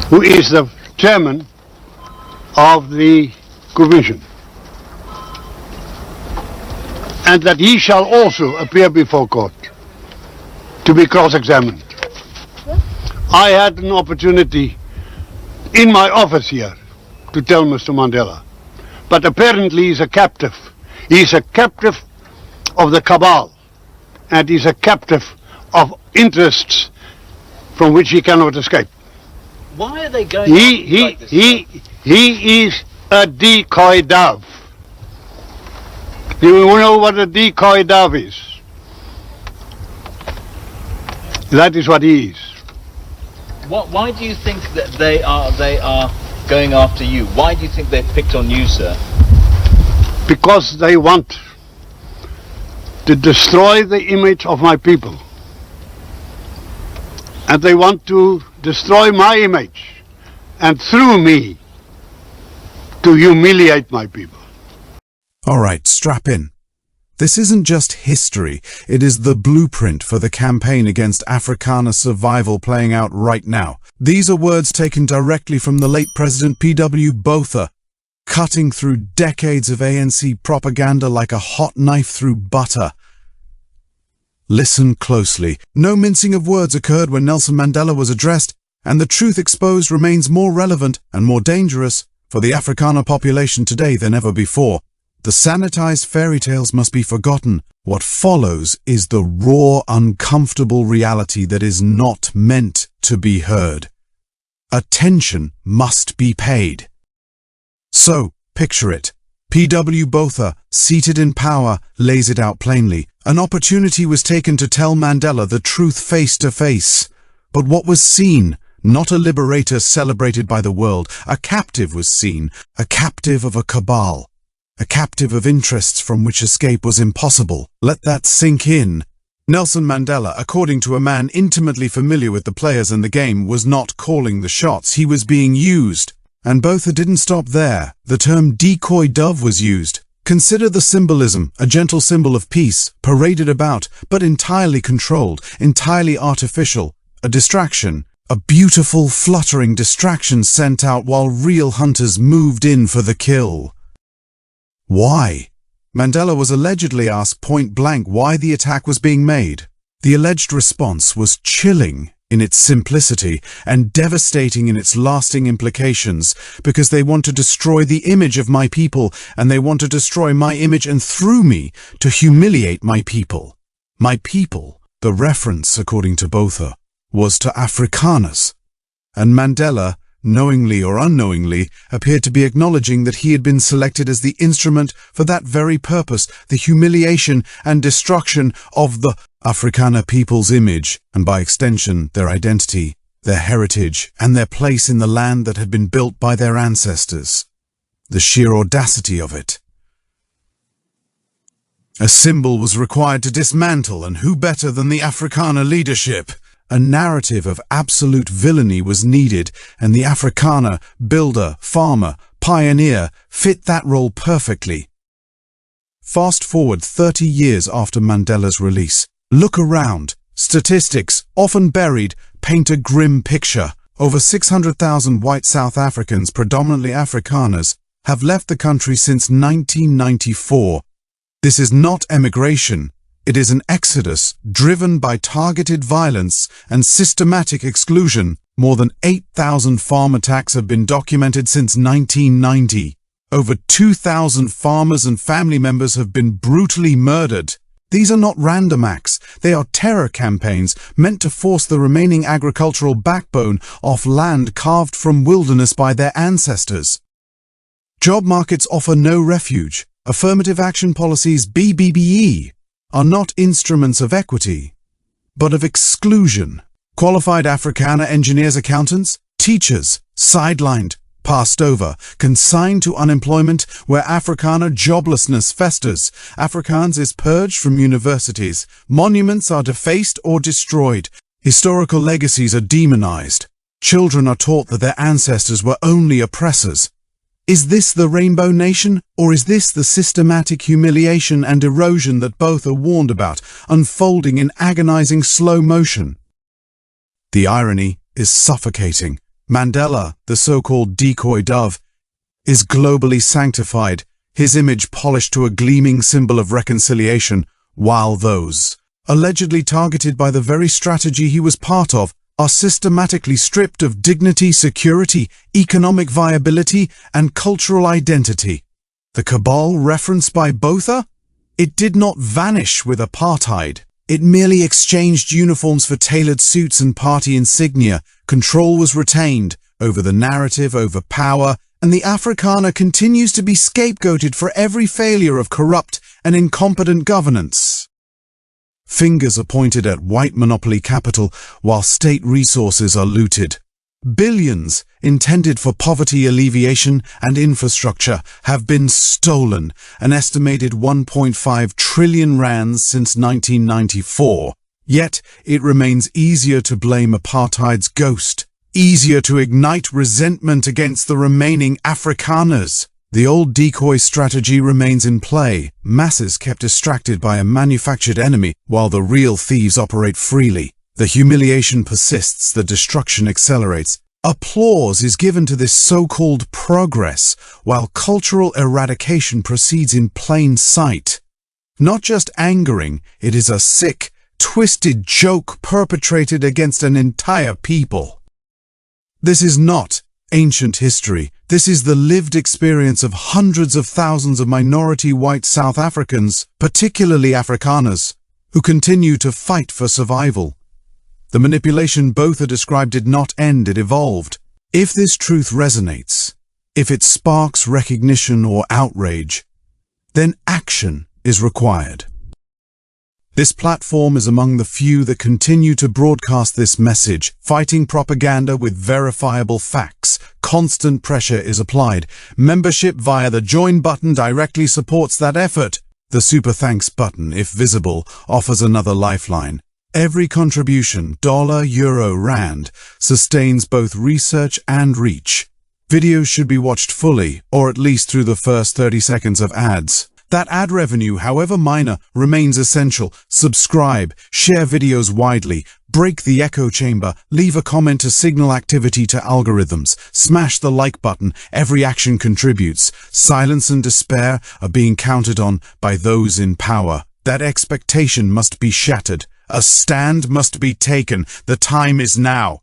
who is the chairman of the commission, and that he shall also appear before court to be cross-examined. I had an opportunity in my office here to tell Mr. Mandela, but apparently he's a captive. He's a captive of the cabal, and he's a captive of interests from which he cannot escape. Why are they going like this? He is a decoy dove. Do you know what a decoy dove is? That is what he is. Why do you think that they are going after you? Why do you think they've picked on you, sir? Because they want to destroy the image of my people. And they want to destroy my image, and through me, to humiliate my people. All right, strap in. This isn't just history, it is the blueprint for the campaign against Afrikaner survival playing out right now. These are words taken directly from the late President P.W. Botha, cutting through decades of ANC propaganda like a hot knife through butter. Listen closely. No mincing of words occurred when Nelson Mandela was addressed, and the truth exposed remains more relevant and more dangerous for the Afrikaner population today than ever before. The sanitized fairy tales must be forgotten. What follows is the raw, uncomfortable reality that is not meant to be heard. Attention must be paid. So, picture it. P.W. Botha, seated in power, lays it out plainly. An opportunity was taken to tell Mandela the truth face to face. But what was seen? Not a liberator celebrated by the world. A captive was seen, a captive of a cabal, a captive of interests from which escape was impossible. Let that sink in. Nelson Mandela, according to a man intimately familiar with the players and the game, was not calling the shots. He was being used. And Botha didn't stop there. The term decoy dove was used. Consider the symbolism, a gentle symbol of peace, paraded about, but entirely controlled, entirely artificial, a distraction, a beautiful, fluttering distraction sent out while real hunters moved in for the kill. Why? Mandela was allegedly asked point blank why the attack was being made. The alleged response was chilling in its simplicity and devastating in its lasting implications, because they want to destroy the image of my people, and they want to destroy my image and through me to humiliate my people. My people, the reference, according to Botha, was to Afrikaners, and Mandela, knowingly or unknowingly, appeared to be acknowledging that he had been selected as the instrument for that very purpose, the humiliation and destruction of the Afrikaner people's image, and by extension their identity, their heritage, and their place in the land that had been built by their ancestors. The sheer audacity of it. A symbol was required to dismantle, and who better than the Afrikaner leadership? A narrative of absolute villainy was needed, and the Afrikaner, builder, farmer, pioneer, fit that role perfectly. Fast forward 30 years after Mandela's release. Look around. Statistics, often buried, paint a grim picture. Over 600,000 white South Africans, predominantly Afrikaners, have left the country since 1994. This is not emigration. It is an exodus driven by targeted violence and systematic exclusion. More than 8,000 farm attacks have been documented since 1990. Over 2,000 farmers and family members have been brutally murdered. These are not random acts. They are terror campaigns meant to force the remaining agricultural backbone off land carved from wilderness by their ancestors. Job markets offer no refuge. Affirmative action policies, BBBE, are not instruments of equity, but of exclusion. Qualified Afrikaner engineers, accountants, teachers, sidelined, passed over, consigned to unemployment where Afrikaner joblessness festers. Afrikaans is purged from universities. Monuments are defaced or destroyed. Historical legacies are demonized. Children are taught that their ancestors were only oppressors. Is this the Rainbow Nation, or is this the systematic humiliation and erosion that both are warned about, unfolding in agonizing slow motion? The irony is suffocating. Mandela, the so-called decoy dove, is globally sanctified, his image polished to a gleaming symbol of reconciliation, while those, allegedly targeted by the very strategy he was part of, are systematically stripped of dignity, security, economic viability, and cultural identity. The cabal referenced by Botha? It did not vanish with apartheid. It merely exchanged uniforms for tailored suits and party insignia. Control was retained over the narrative, over power, and the Afrikaner continues to be scapegoated for every failure of corrupt and incompetent governance. Fingers are pointed at white monopoly capital while state resources are looted. Billions intended for poverty alleviation and infrastructure have been stolen, an estimated 1.5 trillion rands since 1994. Yet it remains easier to blame apartheid's ghost, easier to ignite resentment against the remaining Afrikaners. The old decoy strategy remains in play, masses kept distracted by a manufactured enemy while the real thieves operate freely. The humiliation persists, the destruction accelerates. Applause is given to this so-called progress, while cultural eradication proceeds in plain sight. Not just angering, it is a sick, twisted joke perpetrated against an entire people. This is not ancient history. This is the lived experience of hundreds of thousands of minority white South Africans, particularly Afrikaners, who continue to fight for survival. The manipulation Botha described did not end, it evolved. If this truth resonates, if it sparks recognition or outrage, then action is required. This platform is among the few that continue to broadcast this message, fighting propaganda with verifiable facts. Constant pressure is applied. Membership via the Join button directly supports that effort. The Super Thanks button, if visible, offers another lifeline. Every contribution, dollar, euro, rand, sustains both research and reach. Videos should be watched fully, or at least through the first 30 seconds of ads. That ad revenue, however minor, remains essential. Subscribe, share videos widely, break the echo chamber, leave a comment to signal activity to algorithms, smash the like button, every action contributes. Silence and despair are being counted on by those in power. That expectation must be shattered. A stand must be taken. The time is now.